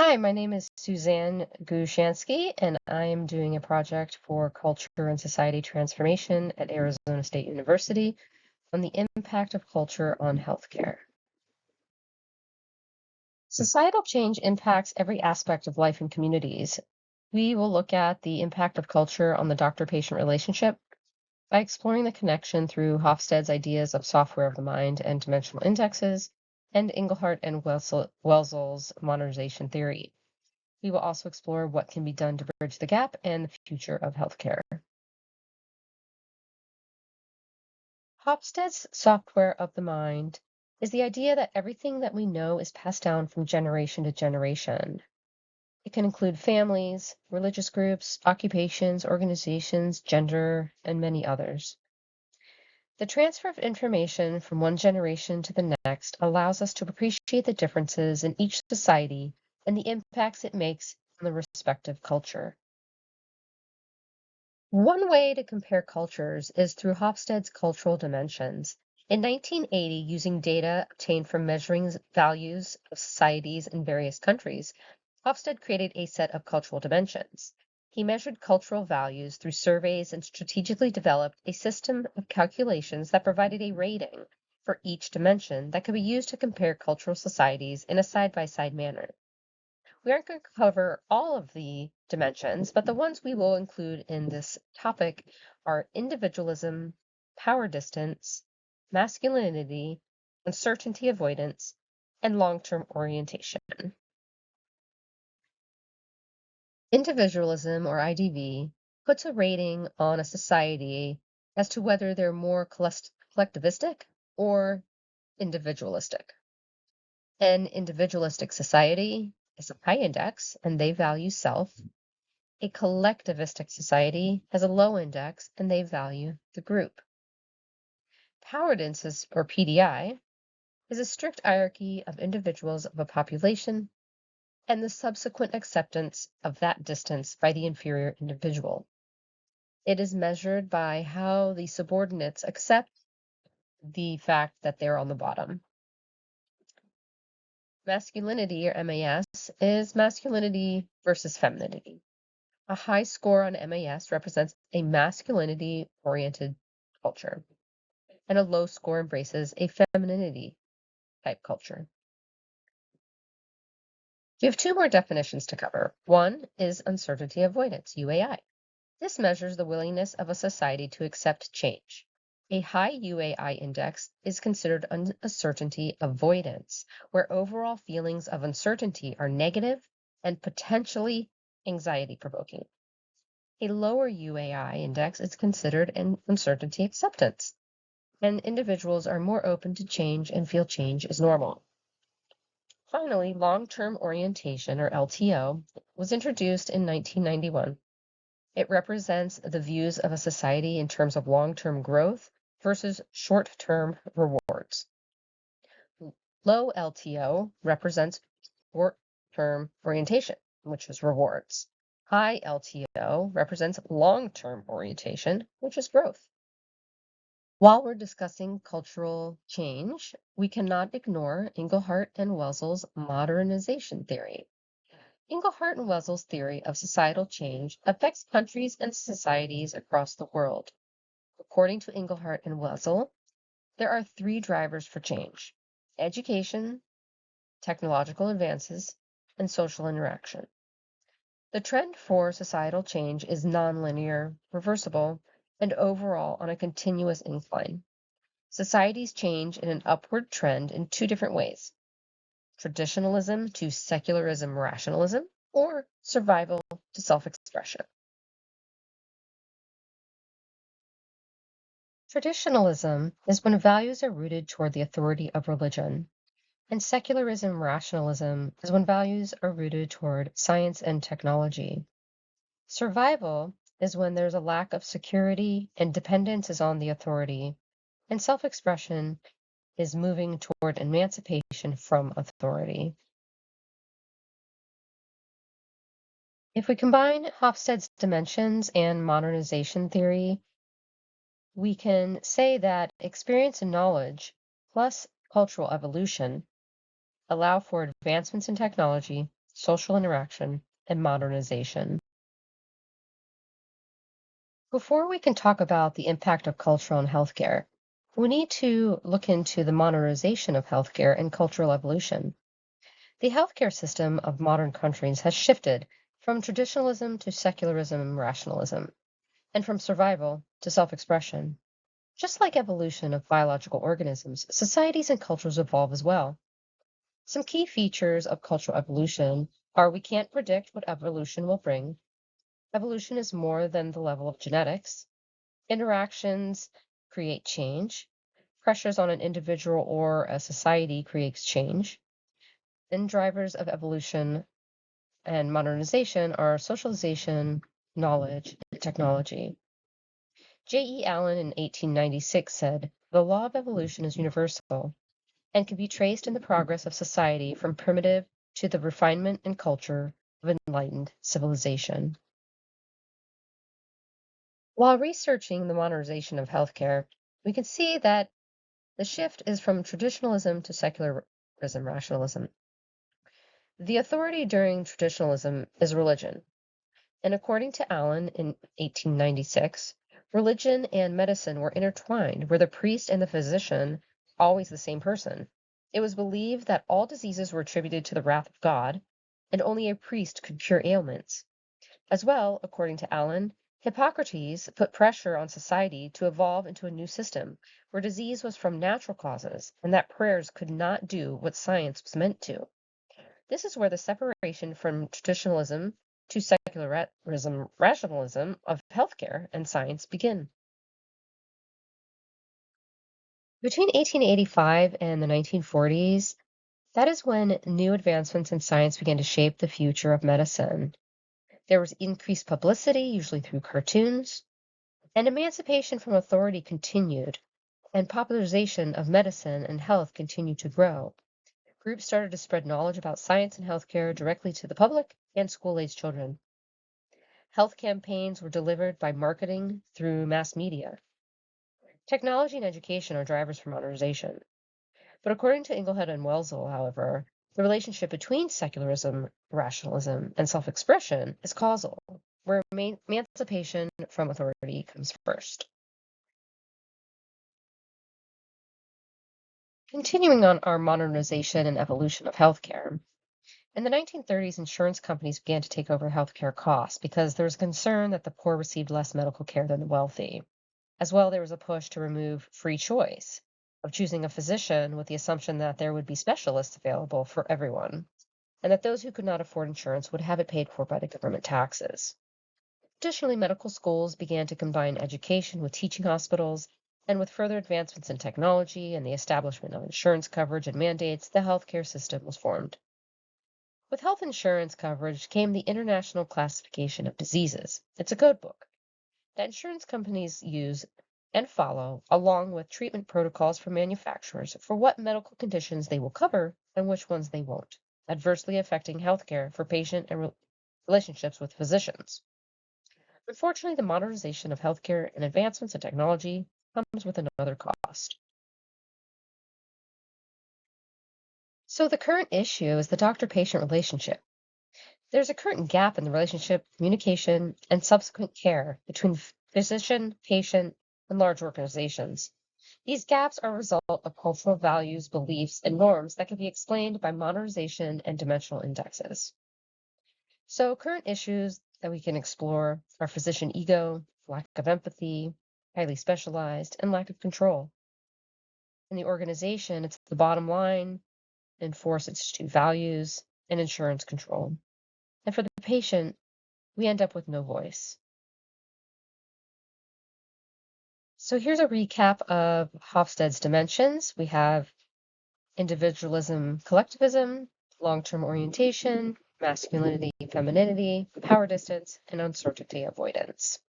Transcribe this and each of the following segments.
Hi, my name is Suzanne Gushansky, and I am doing a project for Culture and Society Transformation at Arizona State University on the impact of culture on healthcare. Societal change impacts every aspect of life in communities. We will look at the impact of culture on the doctor-patient relationship by exploring the connection through Hofstede's ideas of software of the mind and dimensional indexes, and Engelhardt and Welzel's modernization theory. We will also explore what can be done to bridge the gap and the future of healthcare. Hofstede's software of the mind is the idea that everything that we know is passed down from generation to generation. It can include families, religious groups, occupations, organizations, gender, and many others. The transfer of information from one generation to the next allows us to appreciate the differences in each society and the impacts it makes on the respective culture. One way to compare cultures is through Hofstede's cultural dimensions. In 1980, using data obtained from measuring values of societies in various countries, Hofstede created a set of cultural dimensions. He measured cultural values through surveys and strategically developed a system of calculations that provided a rating for each dimension that could be used to compare cultural societies in a side-by-side manner. We aren't going to cover all of the dimensions, but the ones we will include in this topic are individualism, power distance, masculinity, uncertainty avoidance, and long-term orientation. Individualism, or IDV, puts a rating on a society as to whether they're more collectivistic or individualistic. An individualistic society is a high index and they value self. A collectivistic society has a low index and they value the group. Power distance, or PDI, is a strict hierarchy of individuals of a population and the subsequent acceptance of that distance by the inferior individual. It is measured by how the subordinates accept the fact that they're on the bottom. Masculinity, or MAS, is masculinity versus femininity. A high score on MAS represents a masculinity-oriented culture, and a low score embraces a femininity type culture. We have two more definitions to cover. One is uncertainty avoidance, UAI. This measures the willingness of a society to accept change. A high UAI index is considered uncertainty avoidance, where overall feelings of uncertainty are negative and potentially anxiety-provoking. A lower UAI index is considered an uncertainty acceptance, and individuals are more open to change and feel change is normal. Finally, long-term orientation, or LTO, was introduced in 1991. It represents the views of a society in terms of long-term growth versus short-term rewards. Low LTO represents short-term orientation, which is rewards. High LTO represents long-term orientation, which is growth. While we're discussing cultural change, we cannot ignore Engelhardt and Welzel's modernization theory. Engelhardt and Welzel's theory of societal change affects countries and societies across the world. According to Engelhardt and Welzel, there are three drivers for change: education, technological advances, and social interaction. The trend for societal change is nonlinear, reversible, and overall on a continuous incline. Societies change in an upward trend in two different ways: traditionalism to secularism rationalism, or survival to self-expression. Traditionalism is when values are rooted toward the authority of religion, and secularism rationalism is when values are rooted toward science and technology. Survival is when there's a lack of security and dependence is on the authority, and self-expression is moving toward emancipation from authority. If we combine Hofstede's dimensions and modernization theory, we can say that experience and knowledge plus cultural evolution allow for advancements in technology social interaction, and modernization. Before we can talk about the impact of culture on healthcare, we need to look into the modernization of healthcare and cultural evolution. The healthcare system of modern countries has shifted from traditionalism to secularism and rationalism, and from survival to self expression. Just like evolution of biological organisms, societies and cultures evolve as well. Some key features of cultural evolution are we can't predict what evolution will bring. Evolution is more than the level of genetics. Interactions create change. Pressures on an individual or a society creates change. And drivers of evolution and modernization are socialization, knowledge, and technology. J.E. Allen in 1896 said, "The law of evolution is universal and can be traced in the progress of society from primitive to the refinement and culture of enlightened civilization." While researching the modernization of healthcare, we can see that the shift is from traditionalism to secularism, rationalism. The authority during traditionalism is religion, and according to Allen in 1896, religion and medicine were intertwined, where the priest and the physician always the same person. It was believed that all diseases were attributed to the wrath of God, and only a priest could cure ailments. As well, according to Allen, Hippocrates put pressure on society to evolve into a new system where disease was from natural causes and that prayers could not do what science was meant to. This is where the separation from traditionalism to secularism, rationalism of healthcare and science begin. Between 1885 and the 1940s, that is when new advancements in science began to shape the future of medicine. There was increased publicity, usually through cartoons, and emancipation from authority continued, and popularization of medicine and health continued to grow. Groups started to spread knowledge about science and healthcare directly to the public and school-aged children. Health campaigns were delivered by marketing through mass media. Technology and education are drivers for modernization. But according to Inglehart and Welzel, however, the relationship between secularism, rationalism, and self-expression is causal, where emancipation from authority comes first. Continuing on our modernization and evolution of healthcare, in the 1930s, insurance companies began to take over healthcare costs because there was concern that the poor received less medical care than the wealthy. As well, there was a push to remove free choice of choosing a physician with the assumption that there would be specialists available for everyone, and that those who could not afford insurance would have it paid for by the government taxes. Additionally, medical schools began to combine education with teaching hospitals, and with further advancements in technology and the establishment of insurance coverage and mandates, the healthcare system was formed. With health insurance coverage came the International Classification of Diseases. It's a code book that insurance companies use and follow, along with treatment protocols from manufacturers for what medical conditions they will cover and which ones they won't, adversely affecting healthcare for patient and relationships with physicians. Unfortunately, the modernization of healthcare and advancements in technology comes with another cost. So the current issue is the doctor-patient relationship. There's a current gap in the relationship, communication, and subsequent care between physician, patient, and large organizations. These gaps are a result of cultural values, beliefs, and norms that can be explained by modernization and dimensional indexes. So current issues that we can explore are physician ego, lack of empathy, highly specialized, and lack of control. In the organization, it's the bottom line, enforce its two values, and insurance control. And for the patient, we end up with no voice. So here's a recap of Hofstede's dimensions. We have individualism, collectivism, long-term orientation, masculinity, femininity, power distance, and uncertainty avoidance.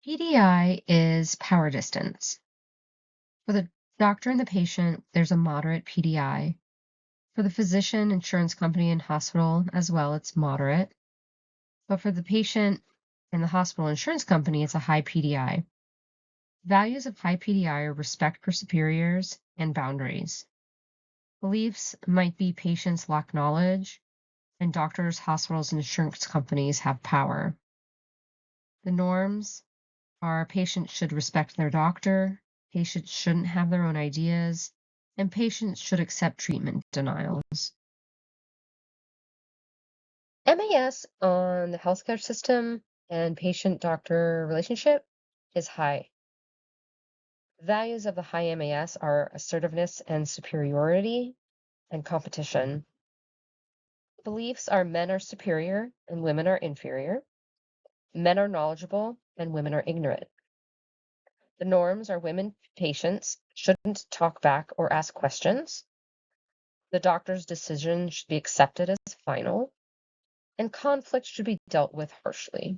PDI is power distance. For the doctor and the patient, there's a moderate PDI. For the physician, insurance company, and hospital as well, it's moderate. But for the patient and the hospital insurance company, it's a high PDI. Values of high PDI are respect for superiors, and boundaries. Beliefs might be patients lack knowledge, and doctors, hospitals, and insurance companies have power. The norms are patients should respect their doctor, patients shouldn't have their own ideas, and patients should accept treatment denials. MAS on the healthcare system and patient-doctor relationship is high. Values of the high MAS are assertiveness and superiority and competition. Beliefs are men are superior and women are inferior. Men are knowledgeable and women are ignorant. The norms are women patients shouldn't talk back or ask questions. The doctor's decision should be accepted as final, and conflict should be dealt with harshly.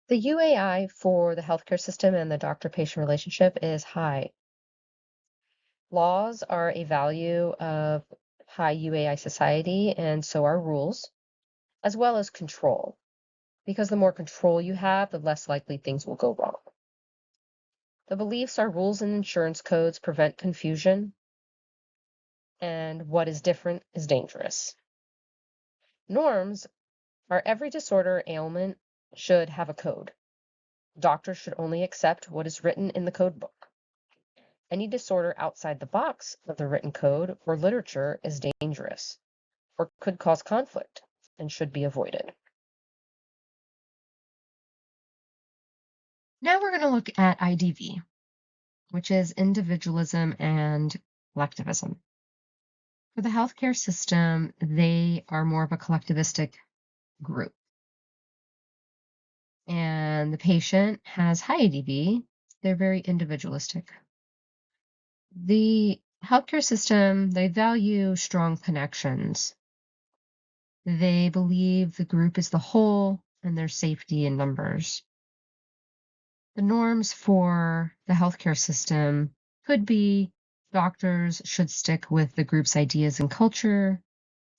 The UAI for the healthcare system and the doctor-patient relationship is high. Laws are a value of high UAI society, and so are rules, as well as control, because the more control you have, the less likely things will go wrong. The beliefs are rules and insurance codes prevent confusion, and what is different is dangerous. Norms are every disorder ailment should have a code. Doctors should only accept what is written in the code book. Any disorder outside the box of the written code or literature is dangerous or could cause conflict and should be avoided. Now we're going to look at IDV, which is individualism and collectivism. For the healthcare system, they are more of a collectivistic group. And the patient has high IDV, they're very individualistic. The healthcare system, they value strong connections. They believe the group is the whole and there's safety in numbers. The norms for the healthcare system could be doctors should stick with the group's ideas and culture,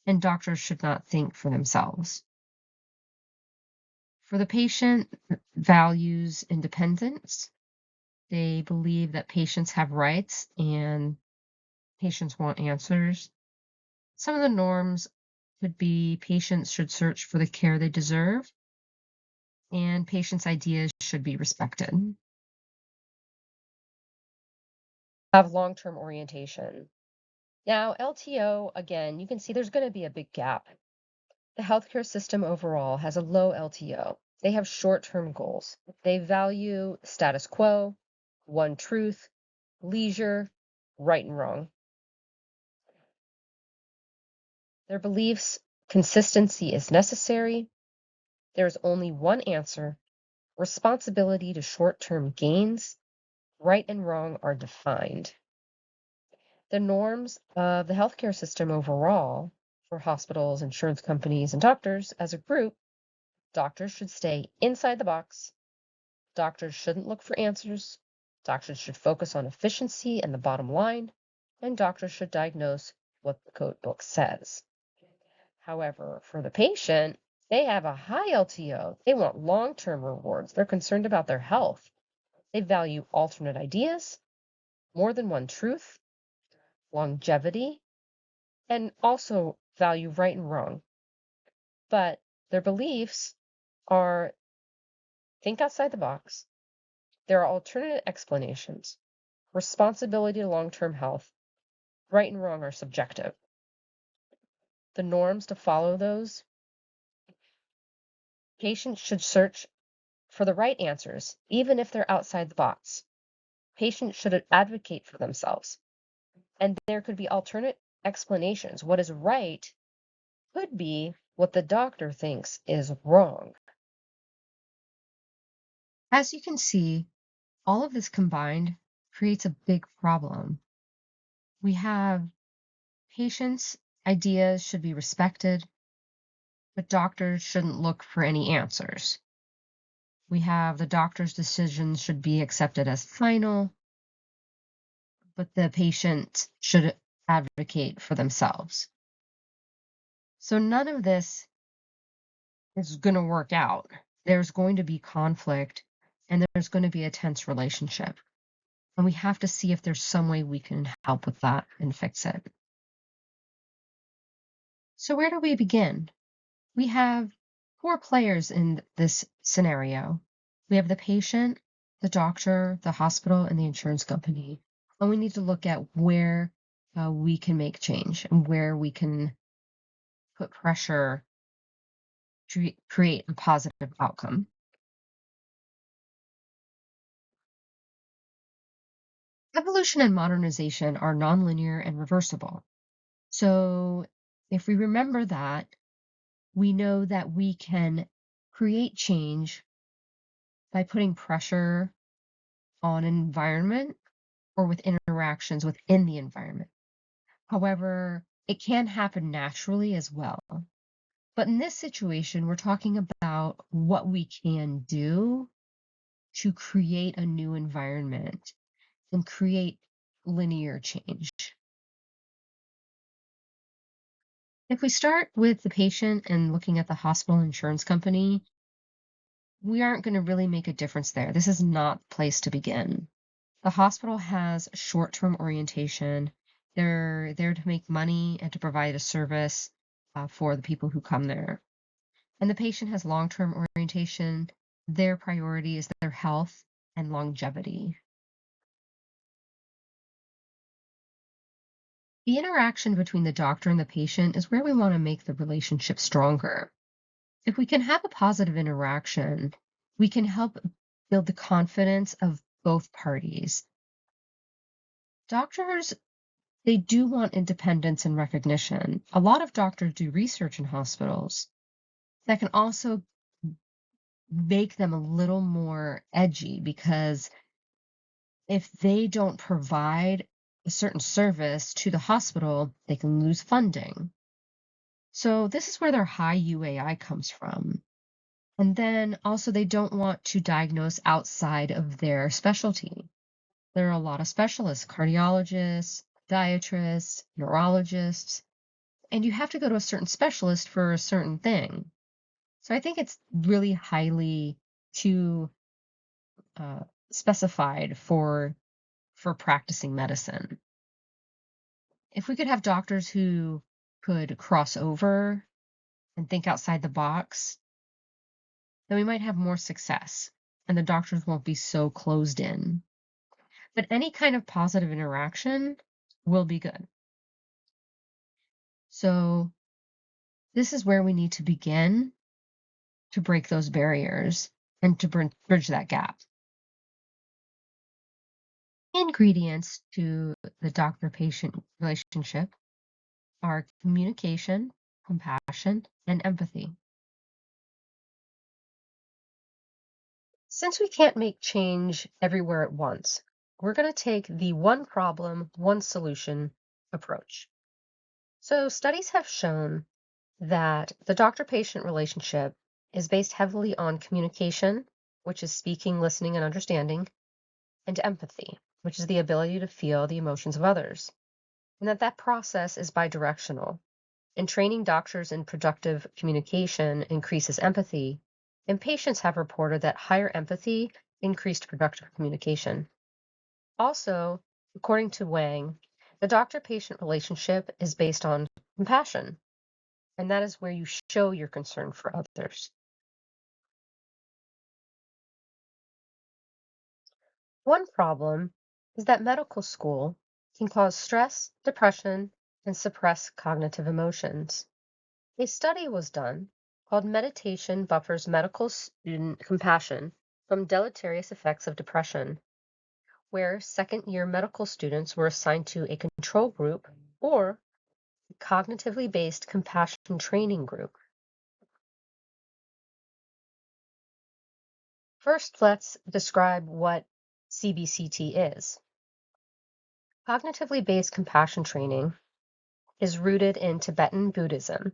and doctors should not think for themselves. For the patient, values independence. They believe that patients have rights and patients want answers. Some of the norms could be patients should search for the care they deserve, and patients' ideas should be respected. Have long-term orientation. Now, LTO, again, you can see there's going to be a big gap. The healthcare system overall has a low LTO. They have short-term goals. They value status quo, one truth, leisure, right and wrong. Their beliefs, consistency is necessary. There is only one answer. Responsibility to short-term gains, right and wrong are defined. The norms of the healthcare system overall for hospitals, insurance companies, and doctors as a group, doctors should stay inside the box. Doctors shouldn't look for answers. Doctors should focus on efficiency and the bottom line, and doctors should diagnose what the code book says. However, for the patient, they have a high LTO. They want long-term rewards. They're concerned about their health. They value alternate ideas, more than one truth, longevity, and also value right and wrong. But their beliefs are think outside the box. There are alternate explanations. Responsibility to long-term health. Right and wrong are subjective. The norms to follow those. Patients should search for the right answers, even if they're outside the box. Patients should advocate for themselves. And there could be alternate explanations. What is right could be what the doctor thinks is wrong. As you can see, all of this combined creates a big problem. We have patients' ideas should be respected, but doctors shouldn't look for any answers. We have the doctor's decisions should be accepted as final, but the patient should advocate for themselves. So none of this is going to work out. There's going to be conflict and there's going to be a tense relationship. And we have to see if there's some way we can help with that and fix it. So, where do we begin? We have four players in this scenario. We have the patient, the doctor, the hospital, and the insurance company. And we need to look at where we can make change and where we can put pressure to create a positive outcome. Evolution and modernization are nonlinear and reversible. So, if we remember that, we know that we can create change by putting pressure on an environment or with interactions within the environment. However, it can happen naturally as well. But in this situation, we're talking about what we can do to create a new environment and create linear change. If we start with the patient and looking at the hospital insurance company, we aren't going to really make a difference there. This is not the place to begin. The hospital has short-term orientation. They're there to make money and to provide a service for the people who come there. And the patient has long-term orientation. Their priority is their health and longevity. The interaction between the doctor and the patient is where we want to make the relationship stronger. If we can have a positive interaction, we can help build the confidence of both parties. Doctors, they do want independence and recognition. A lot of doctors do research in hospitals that can also make them a little more edgy because if they don't provide a certain service to the hospital, they can lose funding. So this is where their high UAI comes from. And then also, they don't want to diagnose outside of their specialty. There are a lot of specialists, cardiologists, podiatrists, neurologists, and you have to go to a certain specialist for a certain thing. So I think it's really highly too specified for practicing medicine. If we could have doctors who could cross over and think outside the box, then we might have more success and the doctors won't be so closed in. But any kind of positive interaction will be good. So this is where we need to begin to break those barriers and to bridge that gap. Ingredients to the doctor-patient relationship are communication, compassion, and empathy. Since we can't make change everywhere at once, we're going to take the one problem, one solution approach. So studies have shown that the doctor-patient relationship is based heavily on communication, which is speaking, listening, and understanding, and empathy, which is the ability to feel the emotions of others, and that process is bidirectional. And training doctors in productive communication increases empathy, and patients have reported that higher empathy increased productive communication. Also, according to Wang, the doctor-patient relationship is based on compassion, and that is where you show your concern for others. One problem is that medical school can cause stress, depression, and suppress cognitive emotions. A study was done called Meditation Buffers Medical Student Compassion from Deleterious Effects of Depression, where second-year medical students were assigned to a control group or a cognitively based compassion training group. First, let's describe what CBCT is. Cognitively based compassion training is rooted in Tibetan Buddhism,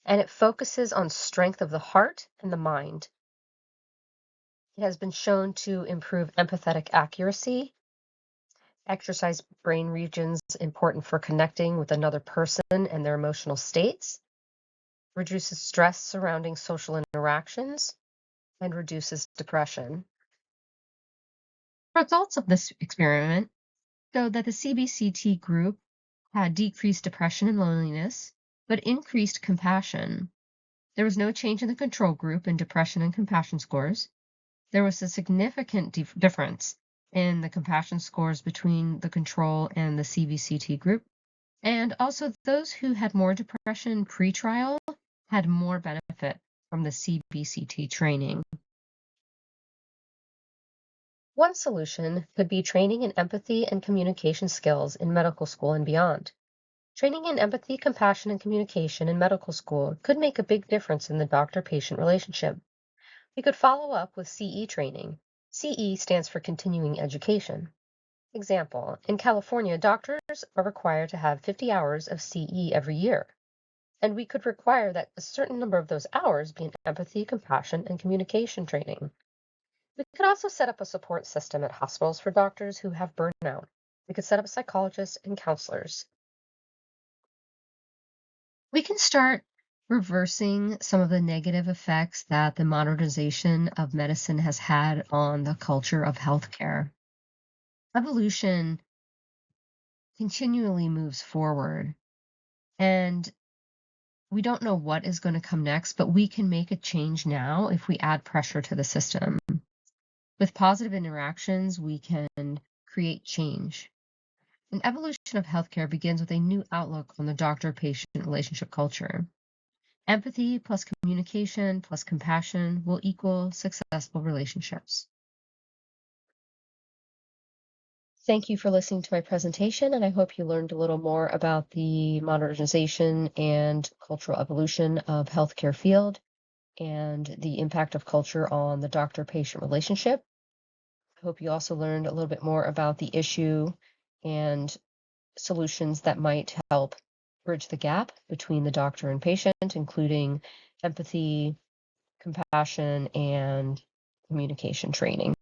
and it focuses on strength of the heart and the mind. It has been shown to improve empathetic accuracy, exercise brain regions important for connecting with another person and their emotional states, reduces stress surrounding social interactions, and reduces depression. Results of this experiment showed that the CBCT group had decreased depression and loneliness, but increased compassion. There was no change in the control group in depression and compassion scores. There was a significant difference in the compassion scores between the control and the CBCT group. And also, those who had more depression pre-trial had more benefit from the CBCT training. One solution could be training in empathy and communication skills in medical school and beyond. Training in empathy, compassion, and communication in medical school could make a big difference in the doctor-patient relationship. We could follow up with CE training. CE stands for continuing education. Example, in California, doctors are required to have 50 hours of CE every year. And we could require that a certain number of those hours be in empathy, compassion, and communication training. We could also set up a support system at hospitals for doctors who have burnout. We could set up psychologists and counselors. We can start reversing some of the negative effects that the modernization of medicine has had on the culture of healthcare. Evolution continually moves forward, and we don't know what is going to come next, but we can make a change now if we add pressure to the system. With positive interactions, we can create change. An evolution of healthcare begins with a new outlook on the doctor-patient relationship culture. Empathy plus communication plus compassion will equal successful relationships. Thank you for listening to my presentation, and I hope you learned a little more about the modernization and cultural evolution of healthcare field and the impact of culture on the doctor-patient relationship. I hope you also learned a little bit more about the issue and solutions that might help bridge the gap between the doctor and patient, including empathy, compassion, and communication training.